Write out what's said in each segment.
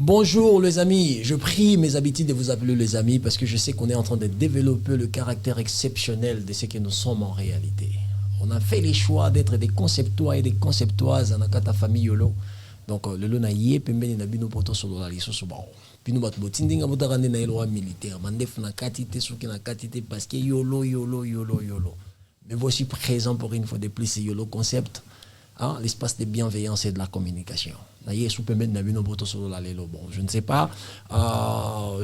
Bonjour les amis, je prie mes habitudes de vous appeler les amis parce que je sais qu'on est en train de développer le caractère exceptionnel de ce que nous sommes en réalité. On a fait les choix d'être des conceptois et des conceptoises dans notre famille Yolo. Donc le lot na yé pembeni na bino poto solo la liso so bao. Bino bat botindinga botarande na loi militaire, mandef na katité souki na katité parce que Yolo. Mais voici présent pour une fois de plus c'est Yolo concept. Hein, l'espace de bienveillance et de la communication. Bon, je ne sais pas.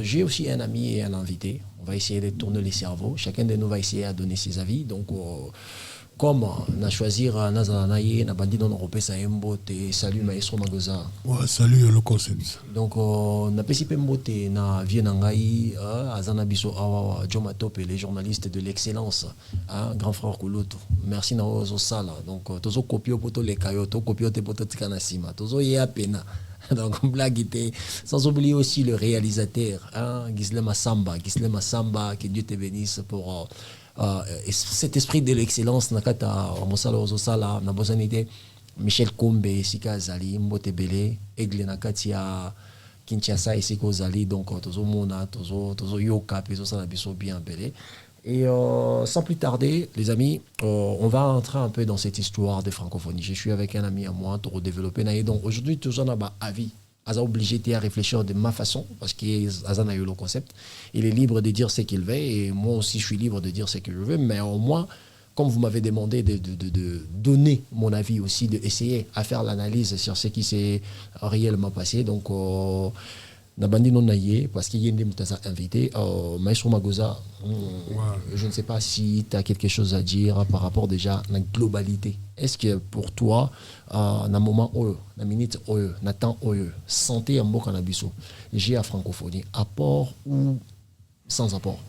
J'ai aussi un ami et un invité. On va essayer de tourner les cerveaux. Chacun de nous va essayer à donner ses avis. Donc, comme on a choisi Nazaranaye, on a bandit dans l'Europe, ça et salut Maestro Magoza. Ouais, salut le concept. Donc, on a participé à na Vienangaï, Azana Biso Awa, Joma Top et les journalistes de l'excellence, grand frère Kouloutou. Merci na ozo sala. Donc, tozo copio poto les kayoto, copio te poto tikanasima, tozo ye apena. Donc, blague était. Sans oublier aussi le réalisateur, Gislema Samba, que Dieu te bénisse pour. Cet esprit de l'excellence nakata mosala ozosala na bozanité Michel Kombe sika zali mbote belé aigle nakati ya Kinshasa isiko zali donc tozo mona tozo yoka peso sala biso bien belé et sans plus tarder les amis on va entrer un peu dans cette histoire de francophonie. Je suis avec un ami à moi pour développer naïe donc aujourd'hui tous on a ba avis Aza obligé à réfléchir de ma façon parce qu'Aza n'a eu le concept. Il est libre de dire ce qu'il veut et moi aussi je suis libre de dire ce que je veux. Mais au moins, comme vous m'avez demandé de donner mon avis aussi, d'essayer à faire l'analyse sur ce qui s'est réellement passé. Donc, Nabandi non naïe parce qu'il y a une invité. Maestro Magoza, je ne sais pas si tu as quelque chose à dire par rapport déjà à la globalité. Est-ce que pour toi, dans un moment où, dans une minute où, dans un temps où, santé en bon cannabis, j'ai à francophonie, apport ou sans apport?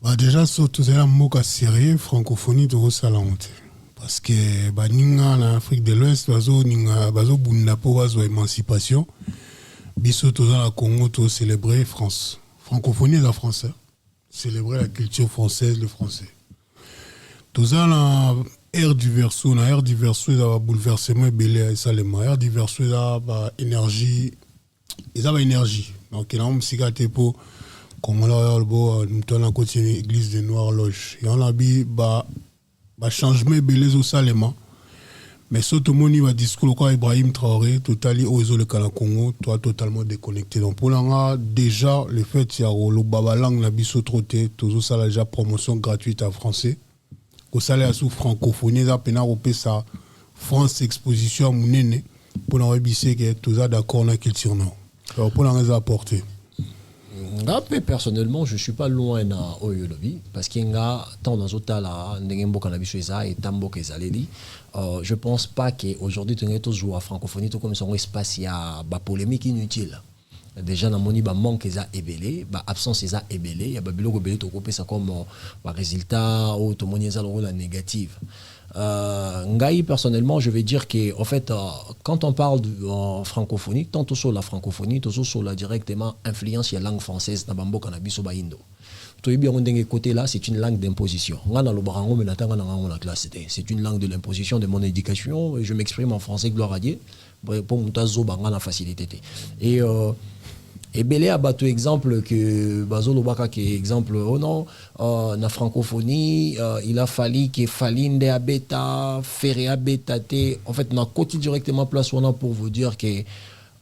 Bah déjà, surtout, c'est un mot sérieux, francophonie, de Rosalante. Parce que, bah, en Afrique de l'Ouest, bazo bundapo, bazo émancipation. Biso tous dans la Congo, tous célébrer France. Francophonie est la français. Célébrer la culture française, le français. Tous dans la ère du verso, il y a un bouleversement belé et salema. Ère du verso, il y a énergie. Il y a énergie. Donc il y a un psychiatre pour comme on l'a dit, nous avons continué l'église de Noir-Loge. Il y a un changement belé au salema. Mais surtout, mon niveau discours, quand Ibrahim Traoré, totalement au le Congo, toi totalement déconnecté. Donc, pour l'instant, déjà, le fait qu'il y a le babalang, la biso trotté, tout ça, déjà promotion gratuite en français. Au salaire sous francophonie, ça peine à ça, France exposition à mon pour l'enregistrer que tout ça d'accord dans la culture. Alors, pour l'instant, apporter. Personnellement, je ne suis pas loin de Oyolobi parce qu'il y a tant dans autres là, je pense pas qu'aujourd'hui, tu as joué à francophonie, tout comme son espace, il y a une polémique inutile. Déjà, dans mon manque, il y a ébélé, absence, il y a ébélé, il y a ébélé, tu as ça comme résultat ou tout le monde a le rôle négatif. Ngaï, personnellement, je vais dire que, en fait, quand on parle de francophonie, tant sur la francophonie, tout sur la directement influence la langue française dans Bambo Cannabis au Bahindo. Tout est bien côté là, c'est une langue d'imposition. C'est une langue de l'imposition de mon éducation. Je m'exprime en français, gloire à Dieu, pour la facilité. Et Belé a battu exemple que Bazo Lobaka qui est exemple oh non na francophonie il a fallu que Falinde abeta Ferré abeta en fait na côté directement place on a pour vous dire que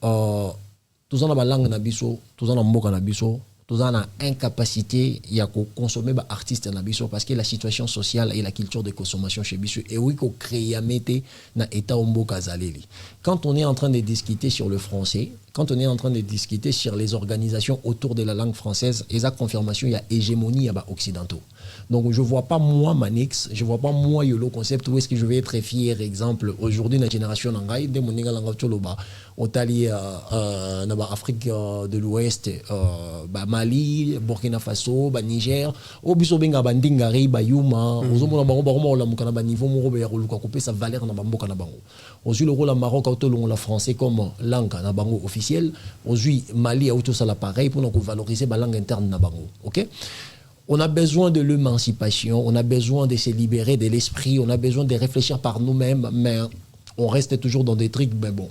tous en la langue na biso tous en mboka na biso tous en a incapacité il y a qu'au consommer ba artiste na biso parce que la situation sociale et la culture de consommation chez biso et oui qu'on crée à mettre na état mboka zaleli. Quand on est en train de discuter sur le français, quand on est en train de discuter sur les organisations autour de la langue française, il y a confirmation, il y a hégémonie, il y a occidentaux. Donc je ne vois pas moi Manix, je ne vois pas moi Yolo concept où est-ce que je vais être fier. Exemple, aujourd'hui, la génération Nangaï, de mon Otali, Afrique de l'Ouest, Mali, Burkina Faso, Niger, Obiso Benga Bandingari, Bayuma, Ozomona Bango, la Mukana niveau Morobe Yaroluka, couper sa valeur dans Bambo Kanabango. Aujourd'hui, le rôle à Maroc, la français comme langue Nabango officielle. Aujourd'hui, Mali a tout ça l'appareil pour nous valoriser la langue interne Nabango. Ok? On a besoin de l'émancipation, on a besoin de se libérer de l'esprit, on a besoin de réfléchir par nous-mêmes, mais on reste toujours dans des trucs, mais bon.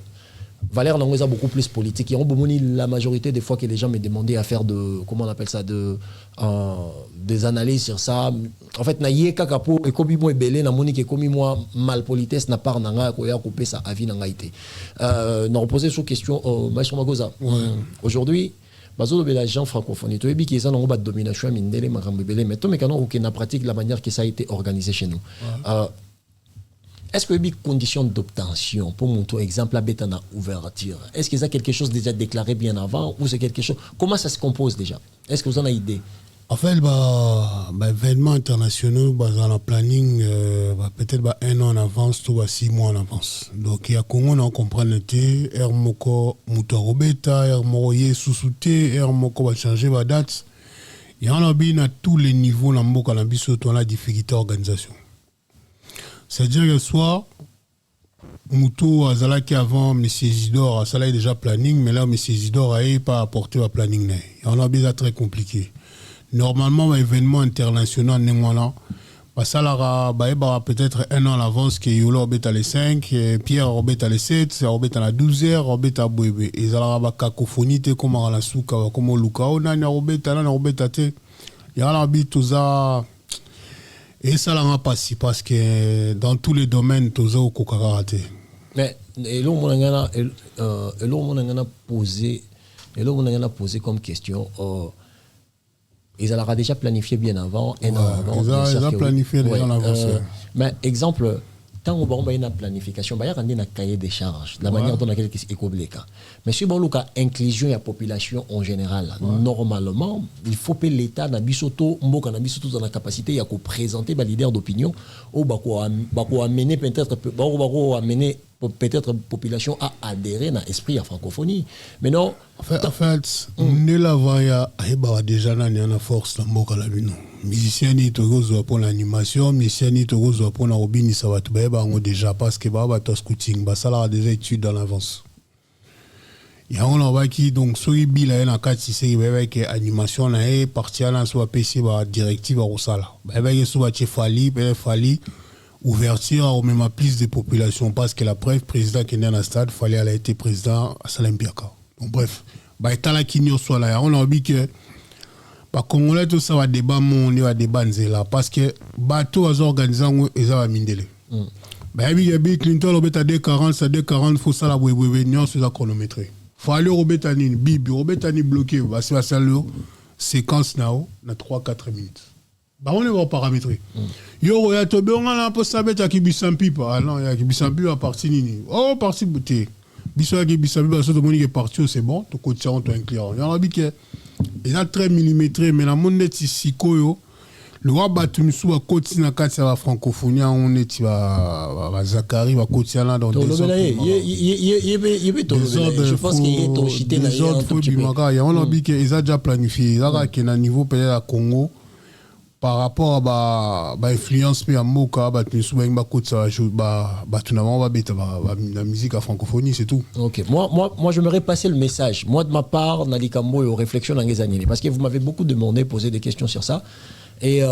Valère Nangoza beaucoup plus politique. Il y a la majorité des fois que les gens me demandaient à faire comment on appelle ça, des analyses sur ça. En fait, naïe kakapo et comme moi belé na moni que comme moi malpolitesse n'a pas nanga ko ya couper ça avis nanga été. N'a reposé sur question Maître Magoza. Aujourd'hui bazo de la gens francophonie to ebi ki ça na ba domination mindele makambe belé mais to me kana aucune pratique la manière que ça a été organisé chez nous. Est-ce que les conditions d'obtention, pour mon exemple, la bête en ouverture, est-ce que ça quelque chose déjà déclaré bien avant ou c'est quelque chose... Comment ça se compose déjà? Est-ce que vous en avez idée? En fait, événements internationaux, dans le planning, peut-être 1 an en avance, tout 6 mois en avance. Donc, il y a Congo, on comprend le thé, Moko Moutarobeta, Moroye Sousouté, Moko va changer la date. Il y en a bien à tous les niveaux, dans la difficulté d'organisation. C'est-à-dire que soit Moutou Azalaki avant M. Isidore, ça là déjà planning, mais là M. Isidore n'a pas apporté le planning. Il y en a déjà très compliqué. Normalement, l'événement international n'est là. Ça là peut-être 1 an à l'avance que Yolo Orbet à les 5, Pierre Orbet à les 7, Orbet à la 12h, Orbet à Bouébé. Et ça là cacophonie comme à la souka, comme au Lukao, Nani Orbet à te. Il y a tout ça. Et ça l'a passé parce que dans tous les domaines, tout ça au Kokarate. Mais et là on a posé comme question. Ils allaient déjà planifié bien avant, un an avant. Ils ont planifié déjà en avance. Mais exemple, tant on a une planification, il y a un cahier des charges, la manière dont on a quelque chose est. Mais si on a inclusion de la population en général, normalement, il faut que l'État n'a pas la capacité de présenter les leaders d'opinion ou amener peut-être la population à adhérer à l'esprit à la francophonie. Mais non. En fait, nous l'avons déjà dans force de la musiciens ni togozo pour l'animation, musiciens ni togozo pour la robine, ça va tout déjà parce que bah scouting, bah ça a déjà études dans l'avance. Il y a un endroit qui donc soit il a un cas si c'est avec animation là et partir là soit PC bah directive au sala. Bah il soit fali ouverture au même plus de population parce que la preuve président qui est dans le stade fallait aller être président à Salempiaka. Donc bref, bah état là qui n'y soit là, on a envie que bah Congolais tout ça va débat mon va débat là parce que bateau à organiser et ça va mindele. Bah Bill Clinton au bêta 40 ça 40 faut ça la bouéboué non c'est ça chronométré. Faut aller au bêta ni bibi au bêta ni bloqué bah c'est ça le séquence now na 3-4 minutes. Bah on est va paramétrer. Yo ya to on a pour ça bêta qui bisampi pas non ya qui bisampi à partir ni. Oh parti bouté. Biso qui bisampi bah ça tout le monde est parti c'est bon to coach on to inclure. Il y a envie que il a très millimétré, mais la monnaie si koyo, le roi Batumsou a continué à casser la francophonie, on est Zachary va continuer là dans des ordres. Je pense qu'il est au chité là. Il y a un habit qu'ils ont déjà planifié. Il y a un niveau peut-être à Congo par rapport à l'influence de Moka, Batumsou va la musique à francophonie, c'est tout. Ok, moi je me passer le message. Moi de ma part, Nalikambo et aux réflexions dans les années, parce que vous m'avez beaucoup demandé, posé des questions sur ça. Et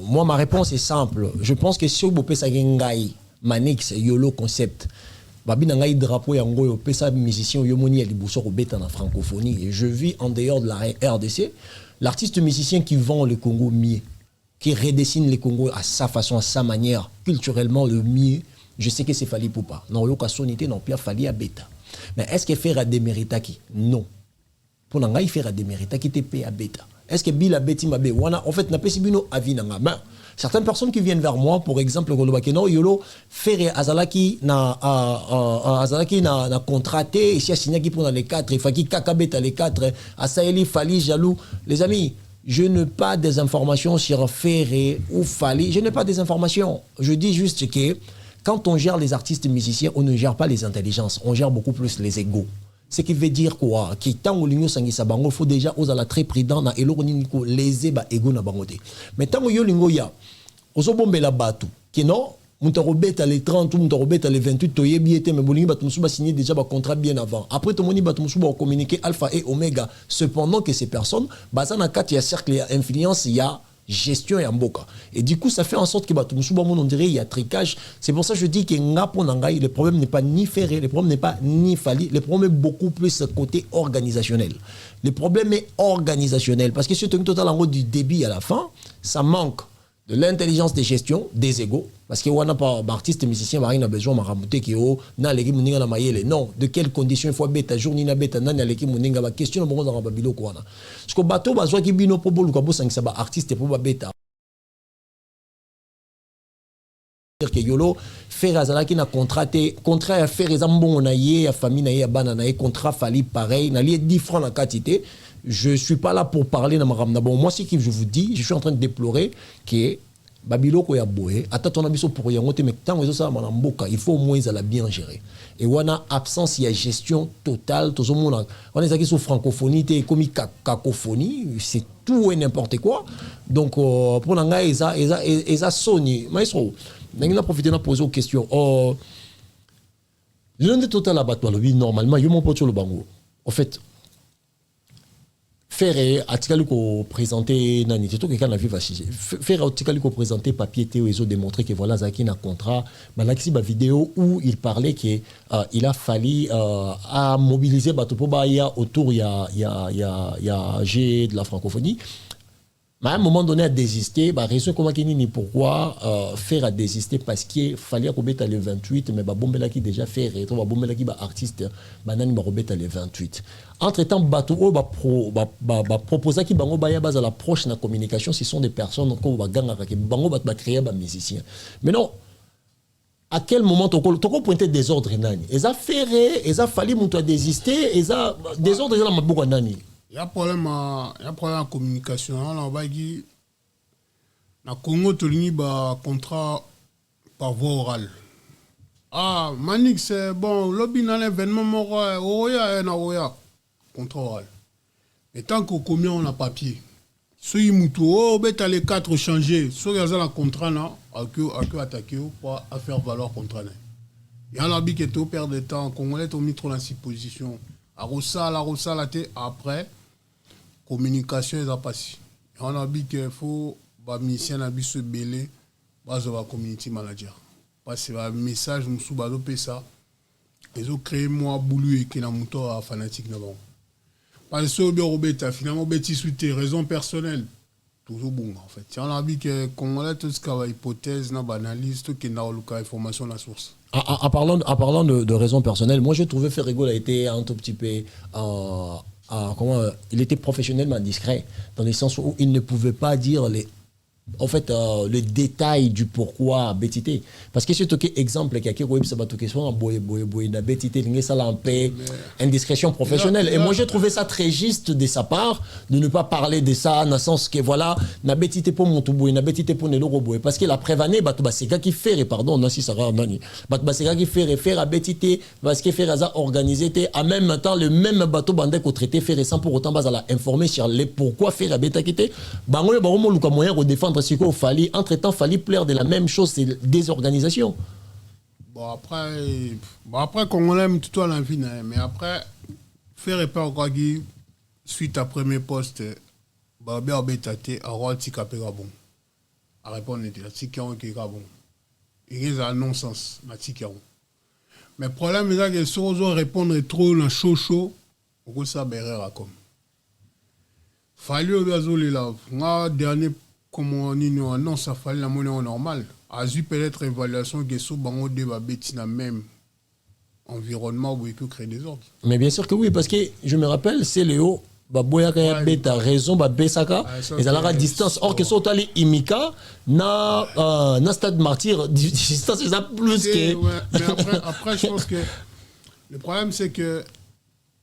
moi ma réponse est simple. Je pense que si vous pouvez ça Manix Yolo concept. Babi nangai drapeau yango yo pesa musicien yo moni ali bosso ko beta na francophonie et je vis en dehors de la RDC, l'artiste musicien qui vend le Congo mieux, qui redessine les Congo à sa façon, à sa manière, culturellement le mieux, je sais que c'est Fali Poupa. Non, il y a sonité, non, Pierre Fali à bêta. Mais est-ce qu'il fait à déméritaki? Non. Pour n'anga, il fait à déméritaki, TP à bêta. Est-ce que Bill a bêti ma bé? En fait, n'a pas si bino avis n'anga. Mais certaines personnes qui viennent vers moi, pour exemple, Golobakeno, Yolo, fait Azalaki na contraté, ici à Signaki pour les 4, il faut qu'il kakabeta les 4, Asaeli, Fali, Jalou. Les amis, je n'ai pas des informations sur Ferré ou Fali. Je n'ai pas des informations. Je dis juste que quand on gère les artistes musiciens, on ne gère pas les intelligences. On gère beaucoup plus les égos. Ce qui veut dire quoi? Il faut déjà oser très prudent na eloko les égos na bangote. Mais tant que yolingo ya, osobombe la batu, que non, Montarobet à les 30 ou Montarobet à les 28, toye biété, mais Bolingi Batumsuba signé déjà un contrat bien avant. Après, tout le monde Batumsuba a communiqué Alpha et Omega. Cependant que ces personnes, Bazana 4, il y a cercle, il y a influence, il y a gestion et mboka. Et du coup, ça fait en sorte que on dirait il y a tricage. C'est pour ça que je dis que le problème n'est pas ni ferré, le problème n'est pas ni fali, le problème est beaucoup plus côté organisationnel. Le problème est organisationnel parce que si tu as total en haut du débit à la fin, ça manque de l'intelligence de gestion, des égos, parce que on n'a pas d'artiste musicien, on a besoin de ramonter qui est na l'équipe moninga na maïele. Non, de quelles conditions il faut bêta jour ni na bêta na l'équipe moninga ba question au moment dans babilo quoi na. Parce que bateau bazwa qui bino pour bolu ko sang ça ba artiste pour ba bêta. Que yolo faire azala qui na contrat à faire ezambon na ye a famille na ye a bana na ye contrat fali pareil na lié 10 francs la quantité. Je suis pas là pour parler dans ma ramna. Bon, moi, c'est que je vous dis, je suis en train de déplorer que Babilo ko ya boé, attends on a biso pour yangote, mais tant que ça mboka, il faut au moins la bien gérer. Et on a absence, il y a gestion totale, tout le monde. On est aquí sur francophonie, comme cacophonie, c'est tout et n'importe quoi. Donc pour l'anga, eza Sony, maestro, n'ayez profité de poser aux questions. L'un total abattoir, normalement, il y a mon pote sur le bango. En fait. Faire article ko présenter nani c'est tout que quand la vie va chier faire article ko présenter papier té ils ont démontré que voilà Zaki na contrat malaxi ba vidéo où il parlait que il a fallu à mobiliser bateau pour ba ya autour il y a G de la francophonie. Mais à un moment donné, à désister, bah, raison comment ni pourquoi faire à désister parce qu'il fallait qu'on mette le 28, mais bah Bombela qui déjà fait rétro, bah Bombela qui bah artiste, bah nani bah remettre le 28. Entre-temps, bateau bah proposer qui bango bah ya base à l'approche na communication, ce sont des personnes qu'on va gagner qui bango bah créer bah musicien. Mais non. À quel moment tu as pointé des ordres nani? Ils a fait, ils a fallu monter à désister, ils a des ordres là mabouka nani. Il y a un problème en communication. On va dire, dans Congo, tu as un contrat par voie orale. Ah, Manik, c'est bon, lobby dans l'événement, Oya, contrat oral. Mais tant qu'au combien on a papier, si on a les 4 changés, si on a un contrat, on peut attaquer pour faire valoir le contrat. Il y a un habit qui est au perdre de temps, Congolais, on a mis trop dans cette position. La Rossa, après. Communication est passée. On a dit qu'il faut que les musiciens se belé pour le community manager. Parce que le message, ça, ils ont créé moi boulou et qui n'a pas fanatique. Parce que finalement, c'est raison personnelle. Toujours bon en fait. On a dit que Congolais, tout ce qui est hypothèse, analyse, tout ce qui est information, la source. En parlant de raison personnelle, moi je trouvais Ferrigo a été un tout petit peu. Il était professionnellement discret, dans le sens où il ne pouvait pas dire le détail du pourquoi Bétité. Parce que c'est un exemple qui a indiscrétion professionnelle. Et moi, j'ai trouvé ça très juste de sa part de ne pas parler de ça, dans le sens que voilà, na Bétité pour mon touboué, na Bétité pour Nelo Roboué. Parce que la prévanée, c'est gars qui fait, pardon, non, si ça va, non, c'est gars qui fait faire à Bétité, parce que faire à organiser, en même temps, le même bateau bandé qu'on traitait, faire sans pour autant, à la informer sur les pourquoi faire à Bétité. Bango, bango, le moyen de défendre. Entre-temps, il fallait plaire de la même chose, c'est des organisations. Bon, après qu'on aime tout à l'envie, mais après, faire pas encore suite à premier poste, Babé Abétate, à roi Tikapé Gabon. À répondre, à Tikaron qui est Gabon. Il y a un non-sens, à Tikaron. Mais le problème, c'est que si on répondre trop dans chaud, on peut ça berrer comme. Fallait au gazole là, moi, dernier. Comme on dit, non, ça fallait la monnaie normale. A eu peut-être évaluation que ce bango débat dans même environnement où il peut créer des ordres. Mais bien sûr que oui, parce que je me rappelle, c'est Léo, Baboyaka Beta raison, Babesaka, et à la distance. Or que soit allé Imika, na stade martyr, distance, c'est ça plus que. Mais après, je pense que le problème, c'est que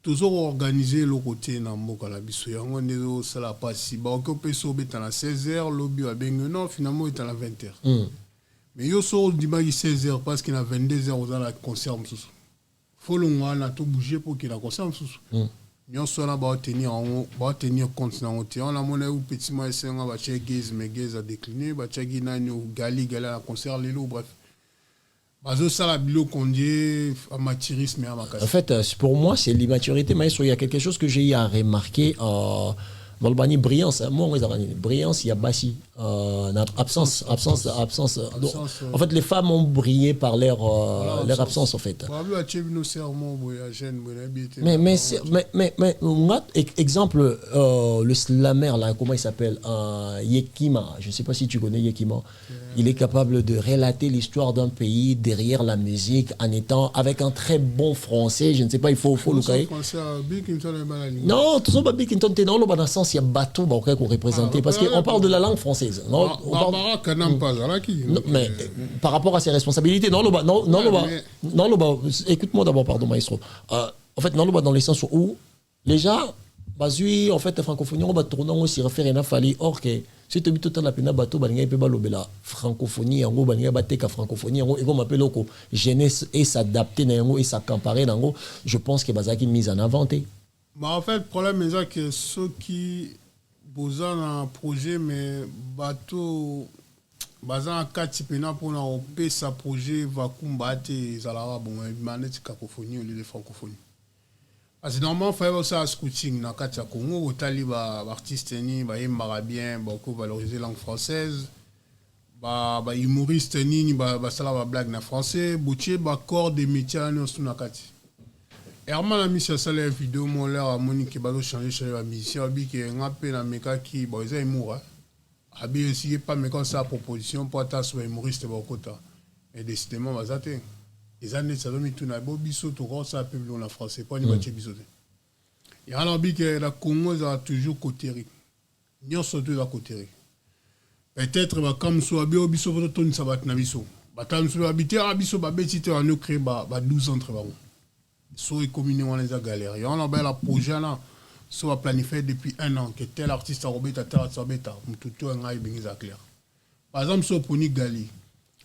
toujours organiser le côté dans Mboka la biso yango nezo sala pasi ba ko peso beta na 16h lobby a bengo non finalement il est à la 20h. Mais yo so dimanche 16h parce qu'il a 22h aux la concert msusu. Faut le moi na tout bouger pour qu'il a concert msusu. Nyon so na ba tenir compte na hotel on a monnaie ou petit moi c'est on va checker mais gaze a décliné ba checker na no gali à concert lelo bref. En fait, pour moi, c'est l'immaturité. Mais il y a quelque chose que j'ai remarqué dans le bani brillance moi on les brillance il y a basi absence. En fait les femmes ont brillé par leur absence en fait. Mais exemple le slammer là comment il s'appelle Yekima, je ne sais pas si tu connais Yekima. Il est capable de relater l'histoire d'un pays derrière la musique en étant avec un très bon français, je ne sais pas, il faut le cahier. Non, tout ça Bickinton t'es dans le sens il y a bateau qu'on représentait parce qu'on parle de la langue française. Non, mais par rapport à ses responsabilités, écoute-moi d'abord, pardon maestro. En fait, dans le sens où les gens basui en fait francophonie on va tourner aussi référer na fali or que si tu habites la pena bateau balinga pe balobela francophonie yango balinga bateka francophonie yango et comme appelle loko jeunesse et s'adapter na yango et s'accaparer nango, je pense que bazaki mise en avant. Mais en fait le problème est que ceux qui besoin un projet mais bateau bazan kati pena pour na opé sa projet va combattre zalara bon manette cacophonie au lieu de francophonie. Parce que normalement, il faut aussi un scouting dans le Congo, où les artistes ils bien beaucoup valoriser la langue française, les humoristes ils la blague en français, ils corps des métiers dans le Kati. Herman a mis sur la vidéo, mon l'air à Monique qui va changer la musicien, qui est un peu dans méca qui est humour. Abi aussi pas mais comme ça proposition pour ta soit humoriste beaucoup et décidément va zater. Les années ça donne tout na biso to ça peu en français pas ni match biso. Il y a un bi que la Congo a toujours côté nyo surtout la côté. Peut-être ba comme so bi biso to ton ça va na biso. Ba tam so habiter biso ba betite en nous créer ba 12 entre ba. So et communer on les a galère. Il y a un bel projet là so a planifié depuis 1 an que tel artiste a robeta tel artiste beta tout un ay bien clair. Par exemple so poni gali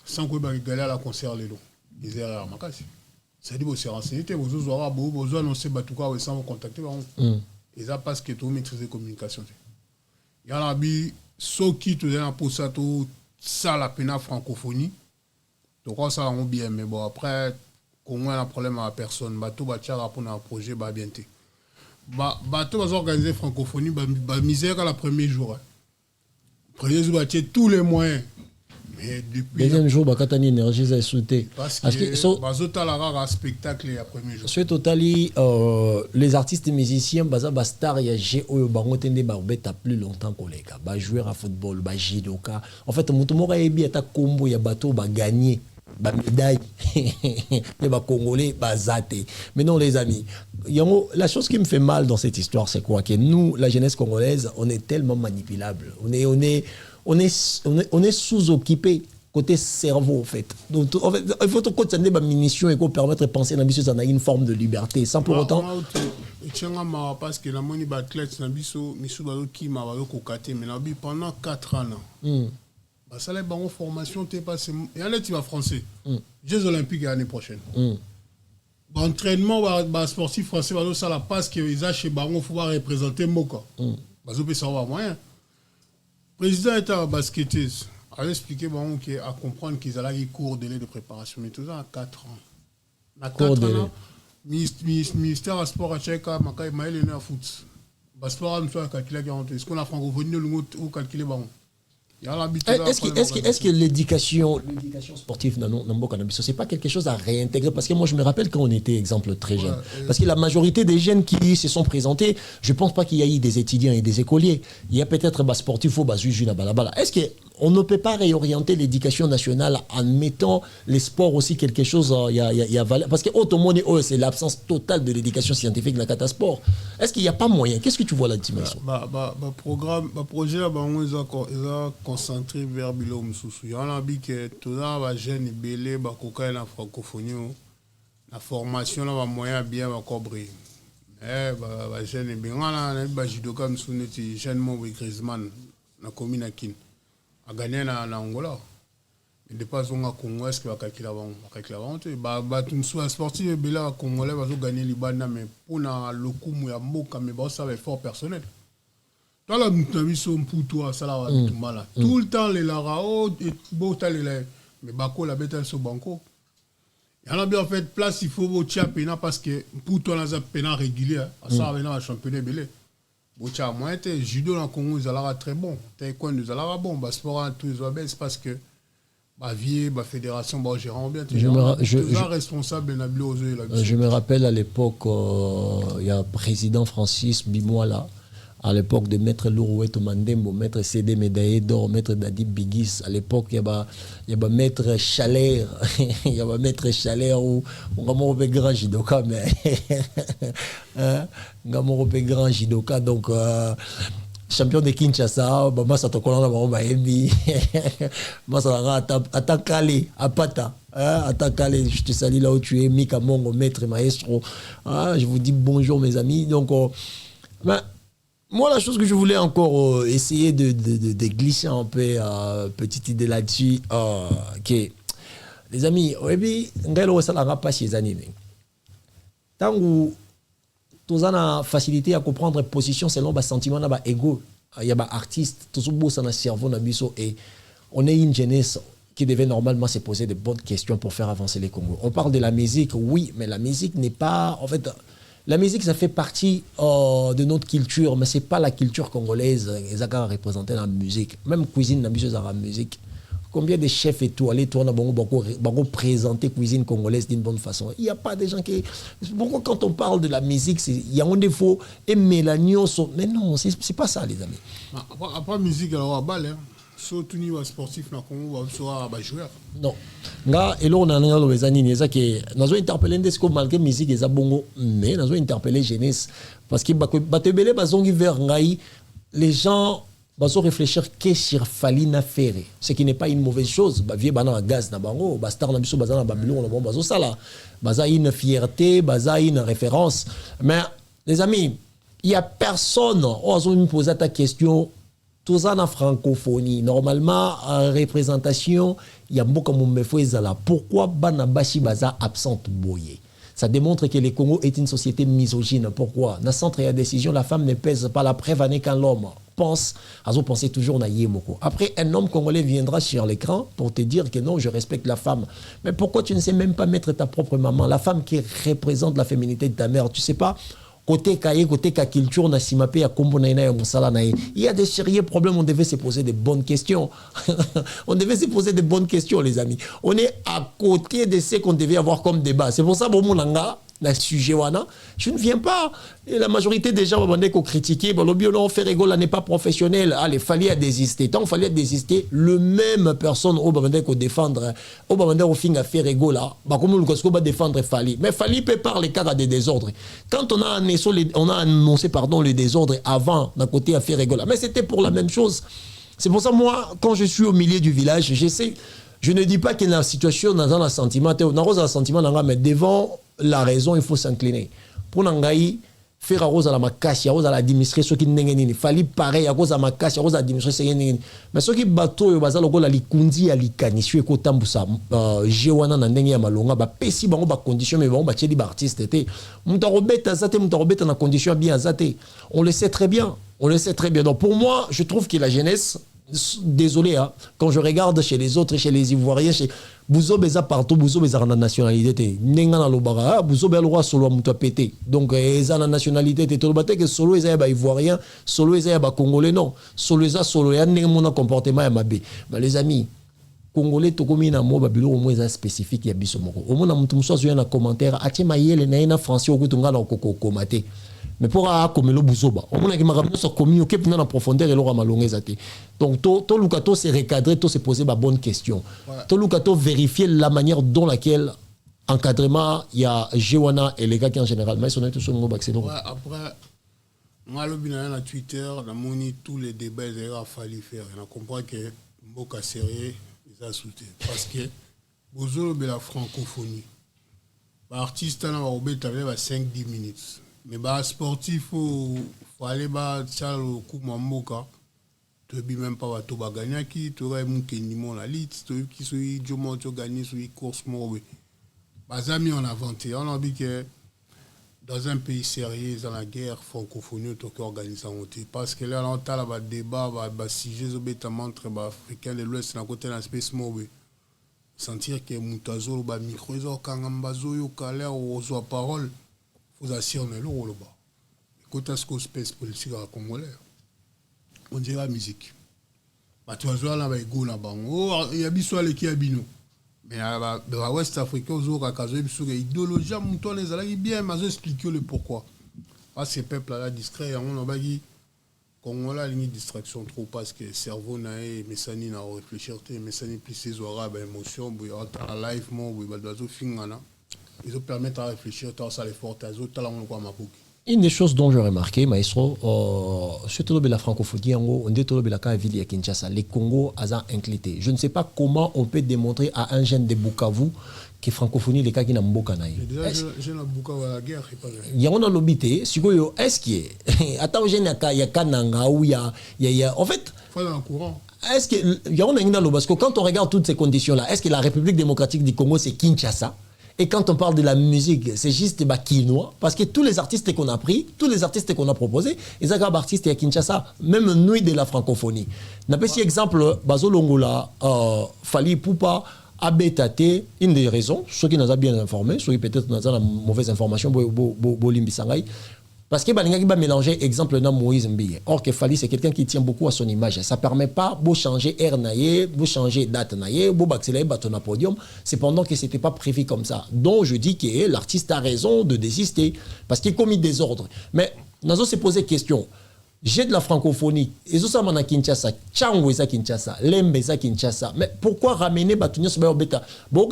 sans que ba gali à la concert les lots. Des erreurs makasi. C'est dit vous se renseigner vous aurez besoin annoncer batuka ou sans vous contacter et ça parce que tout maîtriser communication. Il y a bi so qui tout dans pour ça tout ça la pena francophonie. Donc ça on bien mais bon après Congo a un problème à personne bateau ba tiara pour un projet ba bientôt. Bateau va organiser francophonie ba misère à la premier jour. Premier jour tous les moyens. Mais depuis deuxième jour bakatani énergie ça sauté parce que bazota la rare spectacle le premier jour. Sur totali les artistes et musiciens baza star ya GO bango tende ba beta plus longtemps que les gars ba joueur à football ba judoka en fait mutu moko ebi ata combo ya bateau ba gagner ba médaille les ba congolais ba zaté. Mais non les amis, la chose qui me fait mal dans cette histoire c'est quoi que nous la jeunesse congolaise on est tellement manipulable, on est sous-occupé côté cerveau en fait. Donc en fait il faut continuer ma munition et qu'on permettre de penser dans biso ça a une forme de liberté sans pour autant parce que la moni athlète na biso misu ba ki ma ba ko katé mais na bi pendant 4 ans bah ça les bon formation t'es passé et allez tu vas français Jeux olympiques l'année prochaine entraînement ba sportif français ba ça la passe que ils a chez baron faut représenter Moka ba zo peut savoir moyen président était basketteuse a expliqué bon que à comprendre qu'ils allaient cours délai de préparation mais tout ça à 4 ans à 4 ans ministère sport à Tchèque makai maël est à foot bas sport nous soit calculer est-ce qu'on a francophonie ou calculer bon. Est-ce que l'éducation sportive dans nos cannabis, c'est pas quelque chose à réintégrer? Parce que moi, je me rappelle quand on était, exemple, très jeune. Parce que la majorité des jeunes qui se sont présentés, je pense pas qu'il y ait eu des étudiants et des écoliers. Il y a peut-être des sportifs ou des juges. Est-ce qu'on ne peut pas réorienter l'éducation nationale en mettant les sports aussi quelque chose parce que autrement, c'est l'absence totale de l'éducation scientifique dans le sport. Est-ce qu'il n'y a pas moyen? Qu'est-ce que tu vois là-dessus? Programme, projet là, ils ont concentré vers Bilo Moussou. Il y en a que tout ça va jeune belé ba koka na francophonie la formation là va moyen bien va cobrer ba jeune bien là ba judoka Moussou neti jeune mo Griezmann na commune à Kin a gagné na Angola mais dépasse on a Congo est-ce que va calculer avant ba tout soit sportif belé congolais va gagner Liban mais pour na le coup ya mboka mais ba ça va effort personnel. Dans la mission pour toi, ça va tout mal. Tout le temps, les larao, et beau temps, mais bako la bête sur banco. Il y en a bien en fait place, il faut votre pena parce que pour toi, on a un pena régulier. Ça va dans le championnat belé. Bocha moi était judo dans Congo ils allaient très bon. Taekwondo ils allaient bon. Bas sport tous les obèses parce que ma vie, ma fédération, bah gérant bien. Responsable je me rappelle à l'époque, il y a président Francis Bimoala. À l'époque de Maître Louroueto Mandembo, Maître CD Médaillé d'Or, Maître Dadib Bigis, à l'époque, il y a Maître Chalère, il y a Maître Chalère où on a grand judoka, mais on a grand judoka, donc champion de Kinshasa, bah ça te connaît bah ebi, bah ça attaquer à pata, attaquer, je te salue là où tu es, Mika Mongo, Maître Maestro, je vous dis bonjour mes amis, donc moi, la chose que je voulais encore essayer de glisser un peu, petite idée là-dessus, que les amis, ça n'a pas chez les animés. Tant que tu as la facilité à comprendre position selon les sentiments, ego, il y a des artistes, tout ça dans le cerveau, et on est une jeunesse qui devait normalement se poser de bonnes questions pour faire avancer les Congos. On parle de la musique, oui, mais la musique n'est pas, en fait. La musique, ça fait partie de notre culture, mais ce n'est pas la culture congolaise qui a représenté la musique. Même cuisine, la musique. Combien de chefs et tout, allez, toi, on présenter cuisine congolaise d'une bonne façon. Il n'y a pas de gens qui... Pourquoi quand on parle de la musique, il y a un défaut, et Mélanio... Mais non, ce n'est pas ça, les amis. Après musique, alors, à balle, hein. Surtout niveau sportif na Congo va jouer. Non. Nga elo na nga lo bezani ni eza ke nazo interpeller ndesiko malgré musique eza bongo mais nazo interpeller jeunesse parce que batebele bazongi vers ngai les gens bazo réfléchir que sur Falina Ferré ce qui n'est pas une mauvaise chose ba vie bana gaz na bango ba star na biso bazana babilo na bango bazo sala baza une fierté baza une référence mais les amis il y a personne ozo me poser ta question. Tout ça en francophonie. Normalement, en représentation, il y a beaucoup de choses. Pourquoi Banabashi Baza absente boyé? Ça démontre que le Congo est une société misogyne. Pourquoi? Dans le centre de décision, la femme ne pèse pas la preuve quand l'homme pense. Vous pensez toujours à Yemoko. Après, un homme congolais viendra sur l'écran pour te dire que non, je respecte la femme. Mais pourquoi tu ne sais même pas mettre ta propre maman? La femme qui représente la féminité de ta mère, tu ne sais pas? Côté Kaye, côté culture, na simapé à Kombo na ina musala na. Il y a des sérieux problèmes, on devait se poser des bonnes questions. On devait se poser des bonnes questions, les amis. On est à côté de ce qu'on devait avoir comme débat. C'est pour ça, bon, mon anga, le sujet wana, je ne viens pas. Et la majorité des gens vont critiquer, bon, le biolog fait rigole, n'est pas professionnel. Allez, fallait désister. Tant qu'il fallait désister, le même personne au Babandé qu'on défendre, au Babandé au fin à faire rigole là, bah comme le va défendre Fali. Mais Fali peut parler cas des désordres. Quand on a annoncé pardon le désordre avant d'un côté à faire rigole, mais c'était pour la même chose. C'est pour ça moi, quand je suis au milieu du village, j'essaie. Je ne dis pas que la situation dans un sentiment, mais devant la raison, il faut s'incliner. Pour Nangaï, faire à Rose à la makashi, à Rose à l'administrer, ce qui n'est pas fallait pareil, à Rose à makashi, à Rose à l'administrer, ce qui n'est pas. Mais ce qui bateau, il va à la likundi, à l'ikani, si vous êtes ça, Jewana Nandenge à Malonga, pesi, bango, condition, mais bango, tcheli, artiste, Moutarobet, Azate, Moutarobet, en condition bien Azate. On le sait très bien. On le sait très bien. Donc pour moi, je trouve que la jeunesse, désolé, hein, quand je regarde chez les autres, chez les Ivoiriens, chez Bouzo Beza partout, Bouzo Beza en nationalité, Nenga na lobara, Bouzo Beza le roi solo muta pété. Donc eza na nationalité, tout le baté que solo eza ba Ivoirien, solo eza ba Congolais non, solo eza solo ya nenga mon comportement ya mabe. Mais les amis, Congolais to komi na mo babilo au moins spécifique ya biso moko. Au moins na mutu muso na commentaire, atie mayele na ina français okutunga na kokoko maté. Mais pour comme le bouzoba, on a qui m'a ramené sur communiquer dans la profondeur et l'aura malongé zate. Donc tout lukato c'est recadrer, tout se poser ma bonne question. Tout lukato vérifier la manière dont laquelle encadrement il y a Jewana et les gars qui en général. Mais ils sont tous sur le mot baccès. Après, moi le bilan à Twitter, on a moni tous les débats il a fallu faire. On a compris que Mboka sérieux ils a sauté parce que bozo la francophonie. L'artiste a obéi 5-10 minutes. Mais bah sportif faut aller bah tiens le coup mamboka tu bi même pas to ba gagner qui tu aurais mon kenimo la lit tu qui soit jomo tu gagner sur une course mauvais bah amis on a vanté on a dit que dans un pays sérieux dans la guerre francophonie tu qui organise en parce que là on t'a là débat bah sujet obétement entre bah africain de l'ouest d'un côté dans space mauvais sentir que mutazo bah micro zo kangambazo yo kala ou zo parole faut assurer le rôle bas Quand est-ce qu'on space politique à Congolais, on dirait la musique. Bah, tu vas jouer là, il y a bisous qui a bino. Mais à West Afrique, aux autres, à l'idéologie, on les a bien, mais je expliquer le pourquoi. Ces peuples-là, discrets, on a dit Congolais a une distraction trop parce que le cerveau n'a mais ça n'y n'a réfléchir, mais ça n'y plus ses aura, émotion, à live, ils ont permis de réfléchir, ça les fortes, ils ont talent quoi ma boucle. Une des choses dont j'ai remarqué, maestro, surtout la francophonie, on dit que la ville de Kinshasa, les Congo ont inclété. Je ne sais pas comment on peut démontrer à un jeune de Bukavu que francophonie les cas qui n'ont pas déjà j'ai la Bukavu à la guerre, il y a on a l'obité, est-ce que attends jeune il y a Kananga ou il y a en fait faut dans le courant. Est-ce que il y a on a parce que quand on regarde toutes ces conditions là, est-ce que la République démocratique du Congo c'est Kinshasa? Et quand on parle de la musique, c'est juste quinoa. Parce que tous les artistes qu'on a pris, tous les artistes qu'on a proposés, ils sont artistes à Kinshasa, même nuit de la francophonie. N'a pas si exemple, Bazo Longola, Fali Poupa, Abetate, une des raisons, ceux qui nous ont bien informés, ceux qui peut-être nous ont mauvaise information, Bolimbi Sangay. Parce que Balinga va mélanger exemple dans Moïse Mbiye. Or que Fali c'est quelqu'un qui tient beaucoup à son image. Ça permet pas de changer air naïe, de changer date naïe, de accélérer bâton à podium. Cependant que c'était pas prévu comme ça. Donc je dis que l'artiste a raison de désister parce qu'il commet des ordres. Mais nous allons se poser question. J'ai de la francophonie. Et ça à Kinshasa, Tchangwe à Kinshasa, Lembe à Kinshasa. Mais pourquoi ramener Batunia sur Beta? Bon,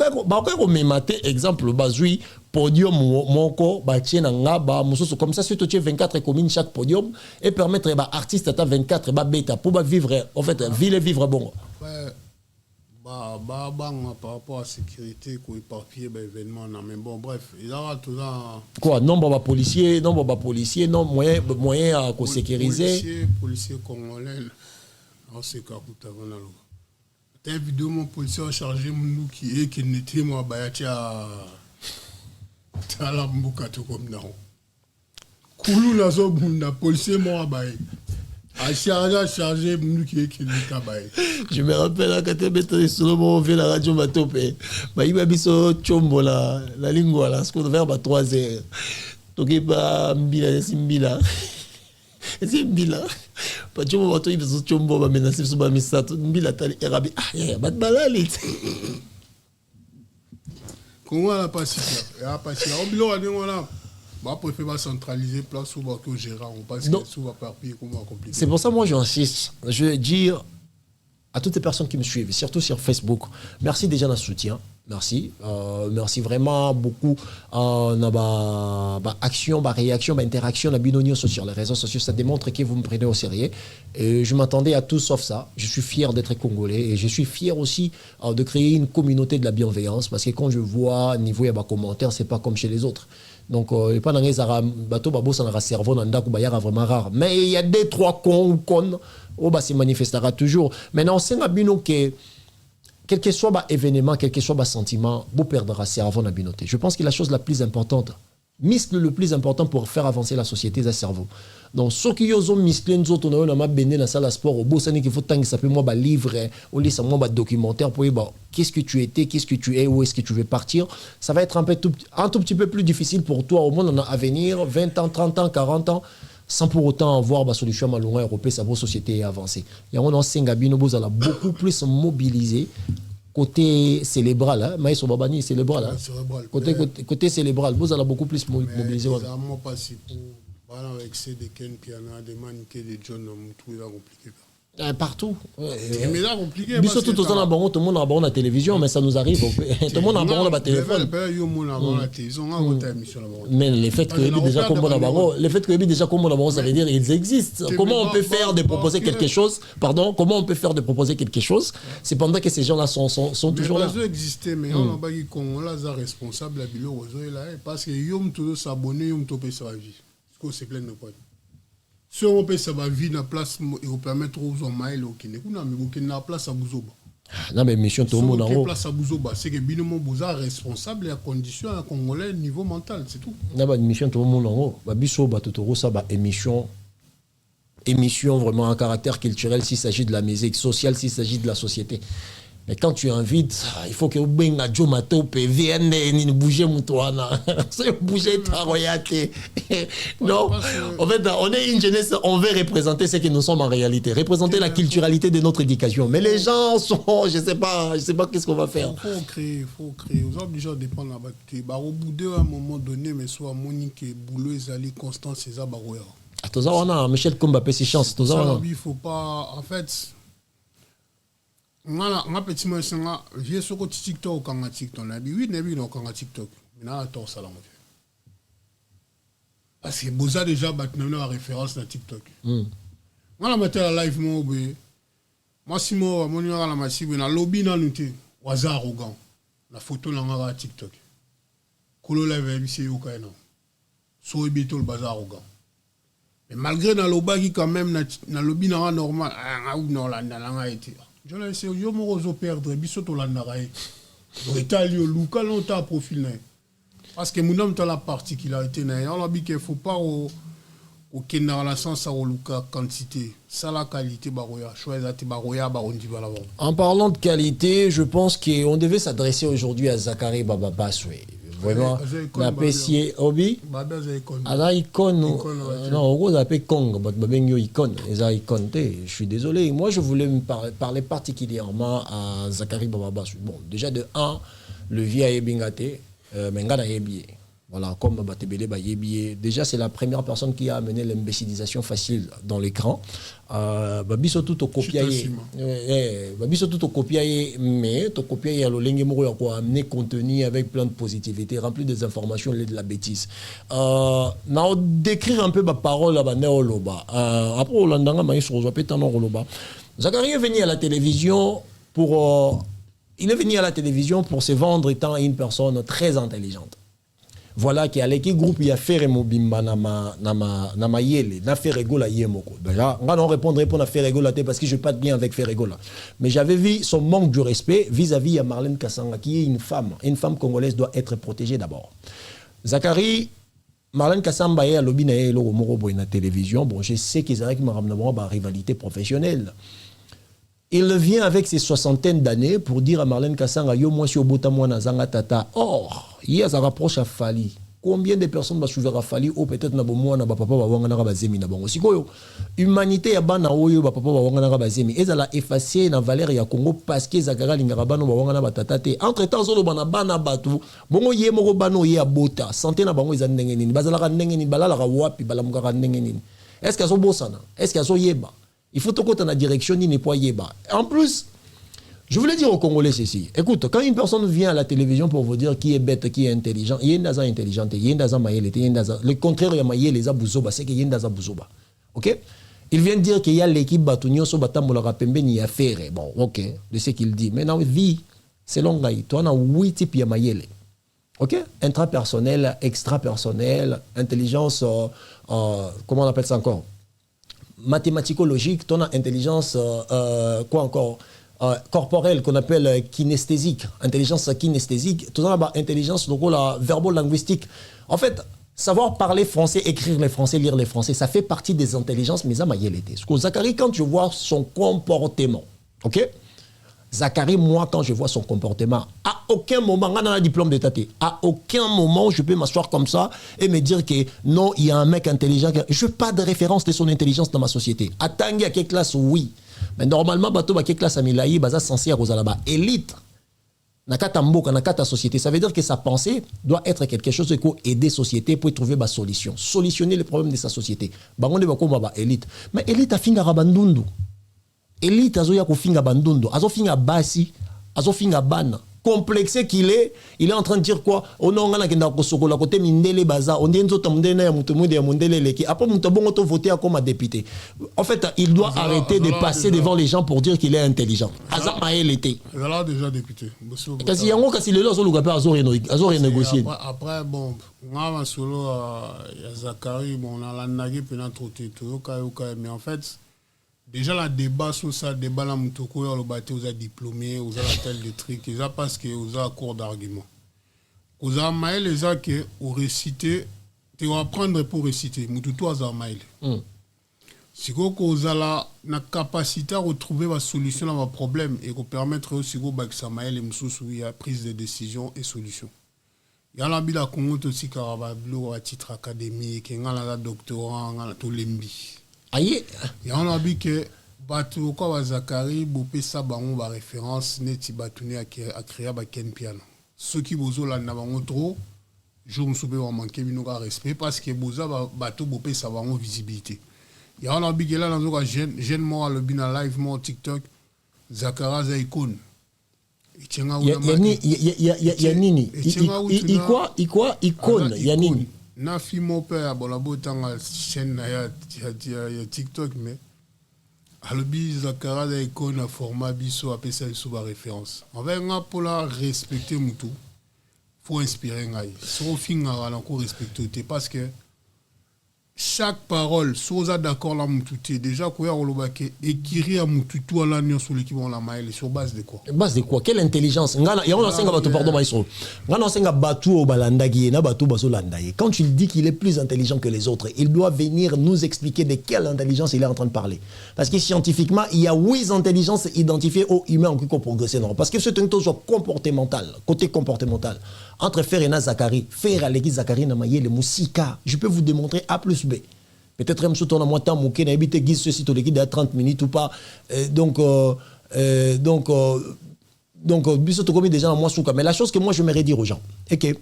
exemple, Bazui, podium, Moko, Batien, Ngaba, Moussoso, comme ça, si tu as 24 communes chaque podium, et permettre aux artistes à 24 Beta pour vivre, en fait, vivre bon. Par rapport à la sécurité, qu'on éparpille l'événement, mais bon, bref, il y a tout ça. Quoi, nombre de policiers, non, moyen à sécuriser. Policiers congolais, non, c'est quoi, tout avant là. T'as vidéo, mon policier a chargé mon qui n'était moi, à la mbouka tout comme ça. Koulou la zone, la policier m'a a chargé je me rappelle quand tu étais sur le fait la radio Matopé. Il m'a mis sur Chombo la lingua là, ce qu'on devait faire 3 heures. Donc il va mbila c'est mbila. C'est mbila. Pas Chombo va toi sur Chombo va menacer sur ba misato mbila tali erabi. Ah ya bat balali. Comment la pacifier? Ya pacifier. On bilo ani wala. Moi, je préfère centraliser place où on gère. On passe sous va parpiller, comment compliqué. C'est pour ça moi j'insiste. Je veux dire à toutes les personnes qui me suivent, surtout sur Facebook, merci déjà d'un soutien. Merci. Merci vraiment beaucoup. Action, réaction, interaction, binonio sur les réseaux sociaux. Ça démontre que vous me prenez au sérieux. Et je m'attendais à tout sauf ça. Je suis fier d'être congolais et je suis fier aussi de créer une communauté de la bienveillance parce que quand je vois niveau il y a des commentaires, c'est pas comme chez les autres. Donc, il pas dans les bateaux, ça n'a cerveau, vraiment rare. Mais il y a 2-3 cons, se manifestera toujours. Maintenant, c'est un bino que, quel que soit l'événement, quel que soit le sentiment, vous perdrez cerveau dans la binoté. Je pense que la chose la plus importante, le plus important pour faire avancer la société, c'est le cerveau. Donc, ceux qui ont misclé, nous autres, on a béni dans la salle de sport, au bout, c'est qu'il faut tant que ça peut moi livre, ou laisser moi documentaire pour dire qu'est-ce que tu étais, qu'est-ce que tu es, où est-ce que tu veux partir. Ça va être un tout petit peu plus difficile pour toi au monde à venir, 20 ans, 30 ans, 40 ans, sans pour autant avoir la solution à l'Union européenne, sa société avancée. Et on a beaucoup plus mobilisé. Côté cérébral, hein, Maïs Obabani, cérébral. Hein. Côté cérébral, vous allez beaucoup plus mobiliser. Mais ça m'a pas si pour avec ces des Ken Piana, des maniqués, des John, tout est compliqué. Partout. Mais là, compliqué. Mais surtout, tout le monde a la télévision, mais ça nous arrive. Tout le monde a la téléphone. Mais le fait que déjà comme on a ça veut dire qu'ils existent. Comment on peut faire de proposer quelque chose? Pardon, comment on peut faire de proposer quelque chose? C'est pendant que ces gens-là sont toujours là. Ils existent, mais on a pas dit qu'on est responsable à Bilo parce que Yom tout s'abonner, Yom tout peut se ravir. C'est plein de points. Si on peut savoir vivre dans la place et on permettre aux hommes à aller au Kenya, mais on a la place à Bouzoba. Non, mais mission tout le monde en haut. Place à Bouzoba, c'est que Binomo Bouza est responsable et à condition à Congolais niveau mental, c'est tout. Non, mais mission tout le monde en haut. Bisoba, Totoro, ça va émission vraiment à caractère culturel s'il s'agit de la musique, sociale s'il s'agit de la société. Mais quand tu invites, il faut que Benga Joe Matope vienne bouger Moutouana. C'est bouger Taroyate. Non, en fait, on est une jeunesse, on veut représenter ce que nous sommes en réalité, représenter la culturalité de notre éducation. Mais les gens sont, je sais pas qu'est-ce qu'on va faire. Il faut créer. Vous êtes obligés de dépendre là-bas. Au bout d'un moment donné, mais soit Monique, Boulot, Ezali, Constance, César Baroya. Michel Komba, c'est chance. Il faut pas, en fait. Nga petit moi sanga j'ai sur TikTok quand TikTok là oui nebi no quand TikTok mais na to ça là parce que boza déjà batna la référence dans TikTok nga la mettre la live mo be Massimo mo ni la masibe na lobby na nuté waza arrogant la photo na nga TikTok kolo la veille c'est yo kaina so ebito le bazar arrogant mais malgré na loba qui quand même na lobby na normal ah non la nga été je l'ai essayé, je me perdre, je suis là. Je suis Luca, longtemps profil. Parce que mon homme a la particularité. On a dit qu'il ne faut pas aucune relation à Luca quantité. Ça la qualité, en parlant de qualité, je pense qu'on devait s'adresser aujourd'hui à Zachary Baba Baswe. Vraiment, la PC Obi, la icône, non, on appelle Kong, je suis désolé. Moi, je voulais me parler particulièrement à Zachary Baba. Bon, déjà de 1, le vieil Bingate, Mengana Yebié. Voilà, comme Batebele Bayebié. Déjà, c'est la première personne qui a amené l'imbécilisation facile dans l'écran. Babiso tout au copier. Babiso tout au copier, mais au copier, il y a le lingue quoi amener contenu avec plein de positivité, rempli des informations, de la bêtise. Now décrire un peu ma parole là-bas, néoloba. Après, on l'a maïs Zachary est venu à la télévision pour. Il est venu à la télévision pour se vendre étant une personne très intelligente. Voilà qui a l'équipe groupe il y a fait mobimba nama yele na fait regola yemoko. Déjà on va répondre pour na fait regola parce que je pas de bien avec fait regola. Mais j'avais vu son manque de respect vis-à-vis à Marlène Kassanga qui est une femme congolaise doit être protégée d'abord. Zachary Marlène Kassamba est à lobby na lo moro boy na télévision. Bon, je sais qu'ils avaient une rivalité professionnelle. Il vient avec ses soixantaines d'années pour dire à Marlène Kassanga yo moi si obota moi na zanga tata. Or, il y a ça rapproche à Fali. Combien de personnes va suivre à Fali ou peut-être na bomo na papa ba wanga na bazemi na bango. Sikoyo humanité ya bana oyo ba papa ba wanga na bazemi. Ezala effacer na valeur ya Congo parce que Zagara lingara bano ba wanga na batata te. Entre-temps zolo bana batu bongo ye moko bano ye abota. Santé na bango ezana ndenge nini. Bazala ka ndenge nini balala ka wapi balamuka ka ndenge nini. Est-ce que so bosana? Est-ce que so yeba? Il faut que dans la direction ni n'est pas yéba. En plus, je voulais dire aux Congolais ceci. Écoute, quand une personne vient à la télévision pour vous dire qui est bête, qui est intelligent, il y a une intelligente, il y a une maïele, le contraire il y a maïele, les abouzoba, c'est qu'il y a une abouzoba. OK? Il vient de dire qu'il y a l'équipe Batunyo so batambola rapembe ni affaire. Bon, OK, de ce qu'il dit. Maintenant, vie, c'est long gaï. Toi, on a 8 types de maïele. OK? Intrapersonnel, extrapersonnel, intelligence, comment on appelle ça encore? Mathématico-logique, ton intelligence, quoi encore, corporelle qu'on appelle kinesthésique, intelligence kinesthésique, ton intelligence verbo-linguistique. En fait, savoir parler français, écrire les français, lire les français, ça fait partie des intelligences, mais ça m'a y été. Parce que Zachary, quand je vois son comportement, ok? Zachary, moi, quand je vois son comportement, à aucun moment, on a un diplôme d'état, à aucun moment, je peux m'asseoir comme ça et me dire que non, il y a un mec intelligent. Je n'ai pas de référence de son intelligence dans ma société. À Tanguy, à quelle classe, oui. Mais normalement, à quelle classe, à Milaï, c'est censé être là-bas. Élite. Nakata Mboka, Nakata société. Ça veut dire que sa pensée doit être quelque chose qui peut aider la société pour trouver des solutions. Solutionner les problèmes de sa société. Bangonde Bakoma, élite. Mais élite a finga rabandundu. Élite azo ya kofinga bandondo, azo finga basi, azo finga bana. Complexé qu'il est, il est en train de dire quoi? On a un gars qui a côté Mindele Baza, on dit que Mundele ya Mundele Leki. Après, on a voté comme député. En fait, il doit arrêter de passer devant les gens pour dire qu'il est intelligent. Azam a été. Il a déjà député. Parce qu'il y a un gars qui est là, il a renégocié. Après, bon, on a un solo, il y a Zachary, on a la nagé, puis on a trotté tout, mais en fait, déjà, le débat sur ça, le débat là, vous avez diplômé, vous avez tel de trucs, c'est parce que vous avez un cours d'argument. Vous avez maïl les gens qui ont récité, tu vas apprendre pour réciter, mais tout vous avez maïl. Si vous avez la capacité à retrouver la solution à vos problèmes et vous permettre aussi de la prise de décision et solution. Il y a la Congo aussi qui a un titre académique, il y a un doctorat, il y a tout l'embi. Aïe. Il y a un que Batu kwa Zakari bopé ça bango ba référence neti batune a créé ba ken piano. Ceux qui bozo la na bango trop, je me souviens va manquer bino ka respect parce que boza bato bopé ça bango visibilité. Il y a un bigela dans un jeune moi le bina live moi TikTok Zakara za icône. Il y a nini icône il y a nini na fi mon père bon la botanga chaîne ya TikTok mais alobi Zakara za icône a format biso a pesa sous ba référence on va nga pour la respecter mutu faut inspirer ngai so finga la ko respecter parce que chaque parole, si vous êtes d'accord là, déjà, quoi, écrire à Moututu à l'année sur l'équipe on la maille sur base de quoi? Base de quoi? Quelle intelligence? Quand tu dis qu'il est plus intelligent que les autres, il doit venir nous expliquer de quelle intelligence il est en train de parler. Parce que scientifiquement, il y a 8 intelligences identifiées aux humains en qui ont progressé. Parce que c'est un taux comportemental, côté comportemental. Entre Fer et Zakari, Fer à l'équipe Zakari, Namaye, le Moussika, je peux vous démontrer A plus B. Peut-être même si on a moins de temps, on a habité guise ceci, tout l'équipe de 30 minutes ou pas. Donc, déjà moi souka. Mais la chose que moi je m'aimerais dire aux gens, est que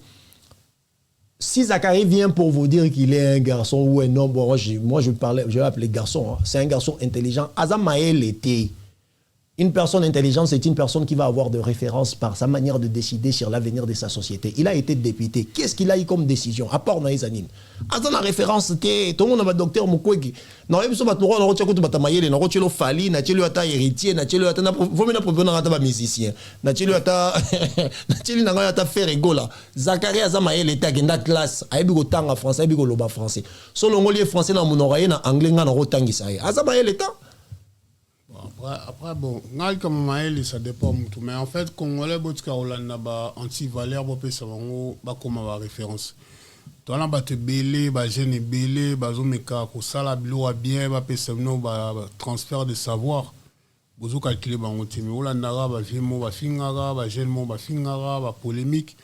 si Zakari vient pour vous dire qu'il est un garçon ou un homme, bon, moi je vais appeler garçon, hein, c'est un garçon intelligent. Azamaël était. Une personne intelligente, c'est une personne qui va avoir de références par sa manière de décider sur l'avenir de sa société. Il a été député. Qu'est-ce qu'il a eu comme décision? À part Naïzanine. Dans la référence, tout le monde a un docteur Mukwege. Non, il y a un Fali, il y a un héritier, il y a un musicien, il y a un Ferregola. Zakari Azamaël était dans la classe. Il y a un français, il y a un français. Selon les français, il y a un anglais, il y a un Azamaël était. Après, bon, comme Maël, ça dépend de tout. Mais en fait, Congolais, Botskarolanda, anti-valère, comme référence. Dans la batte belé, jeune belé, bazomeka, ko sala bilo bien, transfert de savoir. Bozo calculer bangote, mais Olandara, vimo, fingara, jeune, fingara, polémique.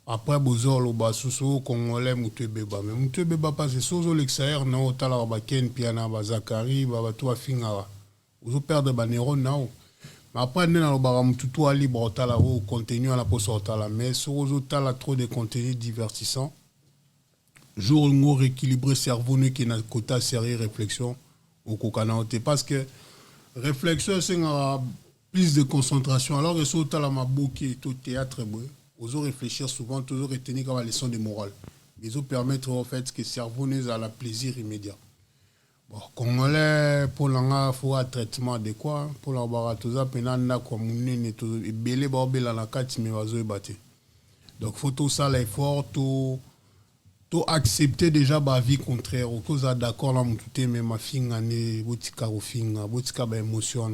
Après, bozo, lo basuso, Congolais, mouté beba. Mais mouté beba, parce que sozo l'extérieur, non, tala, ken, piana, Zakari, tout fingara. Vous perdez des neurones now. Mais après, nous avons tout à libre au contenu à la poste mais si vous avez trop de contenu divertissant, jour où rééquilibrer cerveau qui n'a quota série réflexion au cocanauté parce que réflexion c'est plus de concentration alors que sur la mabouki tout théâtre vous réfléchir souvent toujours retenir comme la leçon de morale. Mais vous permettre en fait que le cerveau n'ait à la plaisir immédiat. Congolais pour l'anga faut un traitement adéquat pour la baratosa penanda comme une tout belé barbela la carte mais vazo batté donc faut tout ça l'effort tout accepter déjà ba vie contraire au cause d'accord là tout mais ma finga ne botika au finga botika ba émotion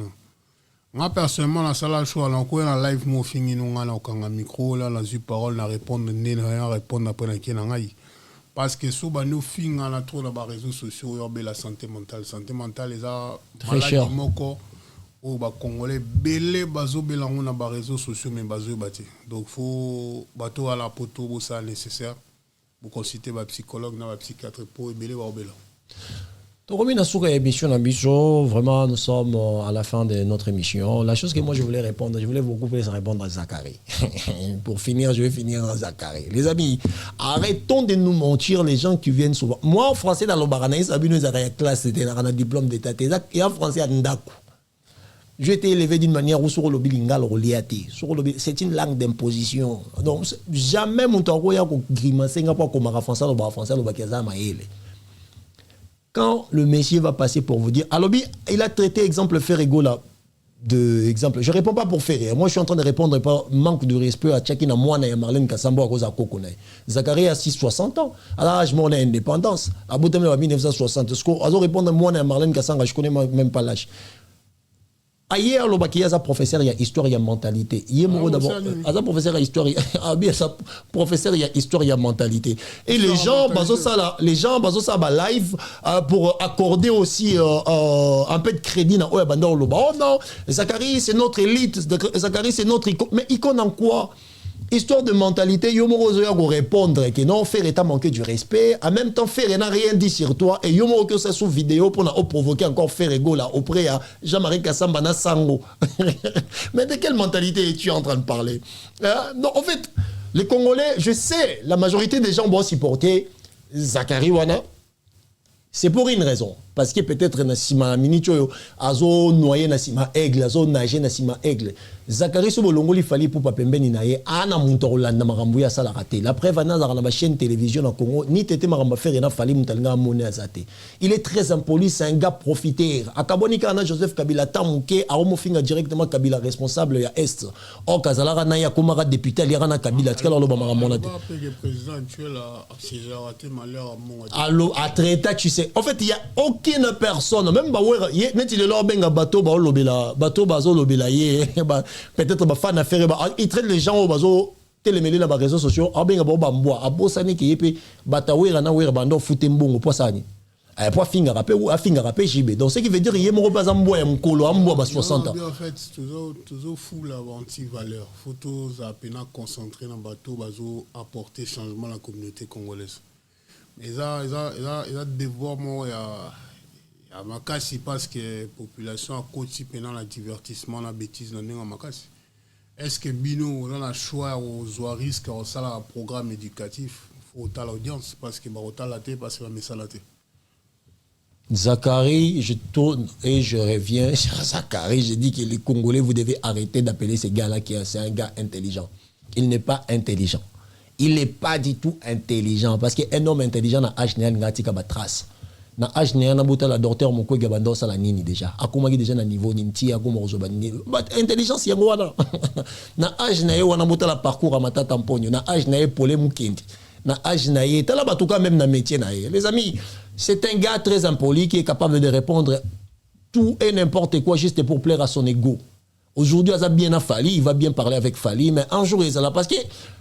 moi personnellement la salle choix là encore la live mo fingi non ngana okanga micro là la parole na répondre ne rien répondre après na kina ngai. Parce que si nous finissons trop dans les réseaux sociaux, la santé mentale. La santé mentale est très cher. Au Congolais, belé bazo belango na ba réseaux sociaux mais bazo bâti. Donc faut bateau à la poto ça nécessaire. Vous consulter ba psychologue na ba psychiatre pour belé ba bela. Vraiment, nous sommes à la fin de notre émission. La chose que moi je voulais répondre, je voulais beaucoup plus répondre à Zakari. Pour finir, je vais finir à Zakari. Les amis, arrêtons de nous mentir, les gens qui viennent souvent. Moi, en français, dans le Baranaïs, la classe, c'était un diplôme d'état. Et en français, à Ndaku. J'ai été élevé d'une manière où sur le bilingual, c'est une langue d'imposition. Donc, jamais mon taureau a grimacé, comme français, le quand le monsieur va passer pour vous dire, alors il a traité exemple Ferrego là, de exemple. Je ne réponds pas pour Ferré. Moi, je suis en train de répondre par manque de respect à Tchakina Moana et à Marlène Kassambo à cause de Kokonaï. Zachary a 60 ans. À l'âge de l'indépendance. À bout de 1960. Est-ce qu'on répondre à Moana et à Marlène Kassanga, je ne connais même pas l'âge. Hier, le bac, il y a un professeur, il y a histoire, il y a mentalité. Il y a d'abord, un professeur, il y a histoire, il y a professeur, il y a histoire, il y a mentalité. Et les gens, les gens, live pour accorder aussi un peu de crédit dans le bandar. Oh non, Zachary, c'est notre élite, Zachary, c'est notre icône. Mais icône en quoi? Histoire de mentalité, Yomo répondre que non, faire état manquer du respect, en même temps, faire n'a rien dit sur toi, et Yomo que ça sous vidéo pour provoquer encore faire ego là, auprès à Jean-Marie Kassamba na Sango. Mais de quelle mentalité es-tu en train de parler? Non, en fait, les Congolais, je sais, la majorité des gens vont supporter Zachary Wana. C'est pour une raison. Parce que peut-être Nassima Minicho azo noyé Nassima aigle, azo nagé Nassima aigle. Zachary Sobolongo li fali pour papembeni naye ana muntorolanda makambu ya sala raté. La preuve na za na chaîne télévision en Congo ni tete makamba faire na fali mutalinga mone azate. Il est très impoli, c'est un gars profiteur. Akaboni kana Joseph Kabila tamuke a mofinga directement Kabila responsable ya Est. O kazala na ya komara député ali na Kabila tikala lo ba makamona te. Le président actuel a raté malheur allo a traité tu sais. En fait, il y a aucune personne même ba ouais net il est là benga bateau ba lobela bateau bazo lobela ye peut-être ba fan affaire il traite les gens au bazo télémélé na ba réseaux sociaux a benga ba mboa a bosani ki yepe batawera na wera bando fute mbongo poisani pour finga rapé ou a finga rapé JB donc ce qui veut dire il y a mon pas mboa ya mkolo mboa ba 60 ans en fait toujours fou la anti valeur photos à peine concentré dans bateau bazo apporter changement à la communauté congolaise mais ça développement à Makassi parce que la population a côté pendant le divertissement, la bêtise dans Makassi. Est-ce que Bino on a le choix aux risques au un programme éducatif faut l'audience parce que la tête parce que la messe la tête. Zachary, je tourne et je reviens sur Zachary. Je dis que les Congolais, vous devez arrêter d'appeler ce gars-là qui est un gars intelligent. Il n'est pas intelligent. Il n'est pas du tout intelligent parce qu'un homme intelligent n'a pas de trace. Na âge né na bota la docteur moko gabando sala nini déjà akoma déjà na niveau ninti akoma rozoba nini but intelligence yango wana na âge na wana bota la parcours à matata mponyo na âge na polé mukendi na âge na tala batuka même na métier na les amis c'est un gars très impoli qui est capable de répondre tout et n'importe quoi juste pour plaire à son ego. Aujourd'hui, il a bien à Fali, il va bien parler avec Fali, mais un jour, il est là. Parce que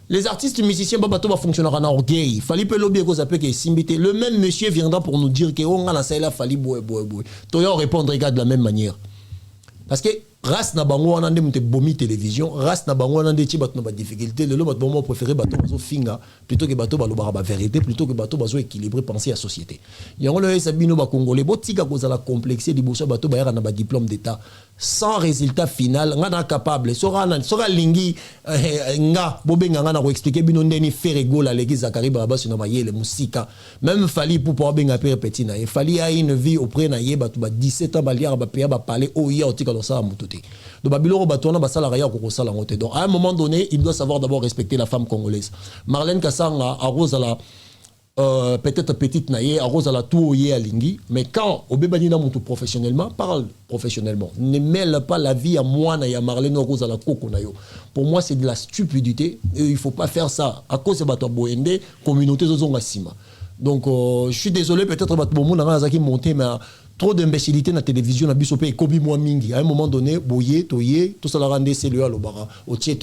les artistes musiciens, Babato va fonctionner en orgueil. Fali peut l'obéir aux appels qui est simbité. Le même monsieur viendra pour nous dire que on a la Fali boue. Toya répondre regarde de la même manière. Parce que race na bango on a des bomi télévision, race na bango on a des tibat no ba difficulté, le lot bon préféré bato bazo finga plutôt que bato balo ba vérité, plutôt que bato bazo équilibrer penser à société. Yango le sabino ba congolais botika ko za la complexer di boso bato ba na ba diplôme d'état sans résultat final, ngana capable sera lingi nga bobenga ngana ko expliquer bino ndeni faire gola leki Zachary Baba sino ba yele musika même fali pour pouvoir benga père petit na fali a une vie auprès na ye bato ba 17 ans ba liar ba paya ba parler o ya otika lo sa mututi. Donc Babylone batona basala raya ko sala ngote. Donc à un moment donné, il doit savoir d'abord respecter la femme congolaise. Marlène Kassanga arrose à la peut-être petite naïe arrose à la tout yé à lingi, mais quand obébani na mutu professionnellement, parle professionnellement. Ne mêle pas la vie à moi na ya Marlène arrose à la koko na yo. Pour moi c'est de la stupidité et il faut pas faire ça à cause de bato boende communauté zozonga sima. Donc je suis désolé peut-être bato bomu na zaki monter mais trop d'imbécilité dans la télévision na biso pe kobi moi mingi à un moment donné boyer toyer tout ça la rendre c'est le alobara au tiers.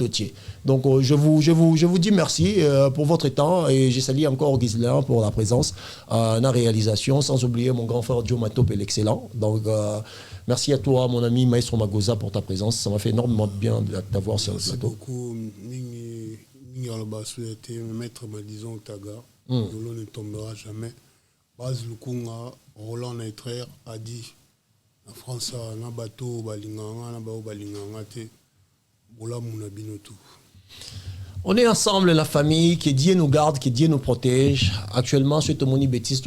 Donc je vous dis merci pour votre temps et je salue encore Ghislain pour la présence dans la réalisation sans oublier mon grand frère Joe Matop et l'excellent. Donc merci à toi mon ami Maestro Magoza pour ta présence, ça m'a fait énormément de bien de t'avoir sur le plateau. Merci beaucoup mingi aloba souhaité maître Madison Taga l'eau ne tombera jamais. Baz Lukunga, Roland Neitrer a dit en France, na bateau balinganga, na bao balinganga te, bola muna binotu. On est ensemble, la famille, que Dieu nous garde, que Dieu nous protège. Actuellement, je te moni bêtise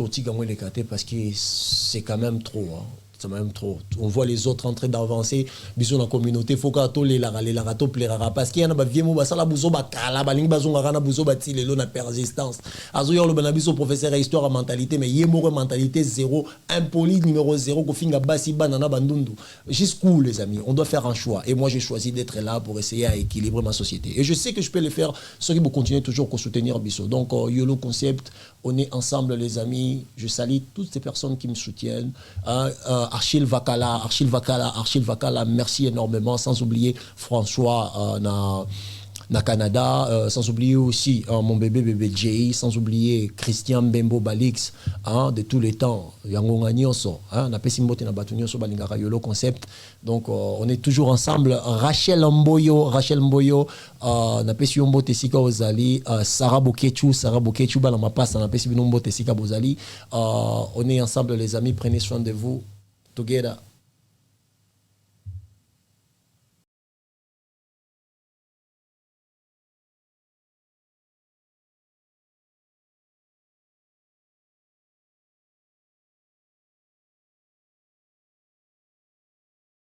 parce que c'est quand même trop. Hein. C'est même trop. On voit les autres en train d'avancer. Bisous dans la communauté. Faut que les larato plaira. Parce qu'il y a un vieux mot, ça la bouzo bakala, baling bazongara bouzo bati les na persistance. Azoyo le banabiso professeur histoire à mentalité, mais yémore mentalité zéro, impoli numéro 0, kofinga basi banana bandundu. Jusqu'où les amis? On doit faire un choix. Et moi j'ai choisi d'être là pour essayer à équilibrer ma société. Et je sais que je peux le faire. Ceux qui vont continuer toujours à soutenir Bisso. Donc YOLO Concept, on est ensemble les amis. Je salue toutes ces personnes qui me soutiennent. Achille Vakala, merci énormément, sans oublier François na Canada, sans oublier aussi mon bébé Jay, sans oublier Christian Bembo Balix, de tous les temps, Yangonga Nyonso, na pesi mbote na batu nyonso balingaka yolo concept. Donc on est toujours ensemble. Rachel Mboyo, na pesi mbote sika ozali, Sarah Bokechu bala mapasa na pesi bino mbote sika bozali. On est ensemble les amis, prenez soin de vous. Together